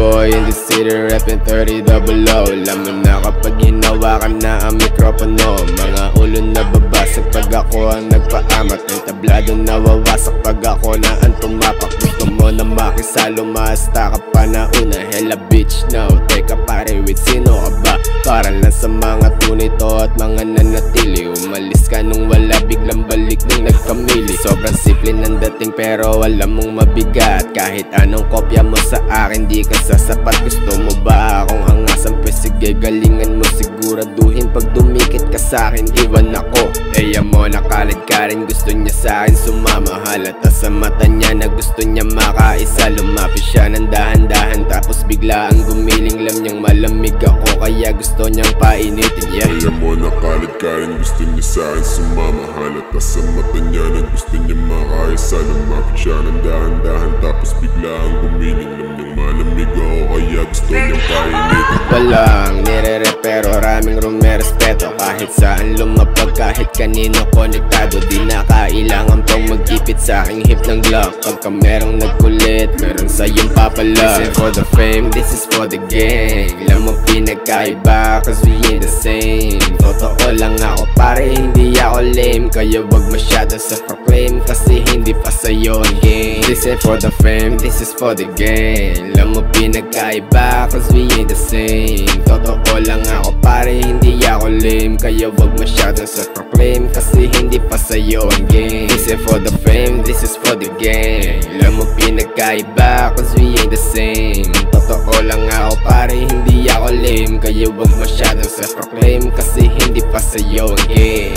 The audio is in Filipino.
boy in the city rapping 30-00. Alam mo na kapag hinawakan na ang mikropono, mga ulo na babasag pag ako ang nagpaamat. Ang tablado na wawasak pag ako na ang tumapak. Gusto mo na makisalo, maasta ka pa na una. Hella bitch now, teka pare with sino ka ba? Para lang sa mga tunay to at mga nanatili. Umalis ka nung wala, biglang balik nung nagkamili. Sobrang simple ng dating pero alam mong mabigat. Kahit anong kopya mo sa akin, di ka sasapat. Gusto mo ba akong angasan? Pues sige, galingan mo siguraduhin. Pag dumikit ka sa'kin, iwan ako. Eya mo nakalad ka rin, gusto niya sa'kin sumama. Halata sa mata niya na gusto niya makaisa. Lumapit siya ng dahan-dahan tapos bigla ang gumiling. Lam niyang malamig ako kaya gusto niyang painitin. Eya mo nakalad ka rin, gusto niya sa'kin sumama. Halata sa mata niya na gusto niya makaisa. Lumapit siya ng dahan-dahan tapos bigla ang gumiling. Lam niyang malamig ako kaya gusto niyang painitin. Walang nire-re pero raming rumerespeto. Kahit saan lumapag, kahit kanino konektado. Di na kailangan pang magkipit sa aking hip ng Glock. Pagka merong nagkulit, meron sa'yong papala. This is for the fame, this is for the gang. Alam mo pinagkaiba, cause we ain't the same. Totoo lang ako pare, hindi ako lame. Kaya wag masyado sa proclaim, kasi hindi pa sa'yo ang game. This is for the fame, this is for the gang. Alam mo pinagkaiba, cause we ain't the same. Totoo lang ako pare, hindi ako lame. Kaya wag masyado sa proclaim, kasi hindi pa sa'yo ang game. This is for the fame, this is for the gang. Alam mo pinagkaiba, cause we ain't the same. Totoo lang ako pare, hindi ako lame. Kaya wag masyado sa proclaim, kasi hindi pa sa'yo ang game.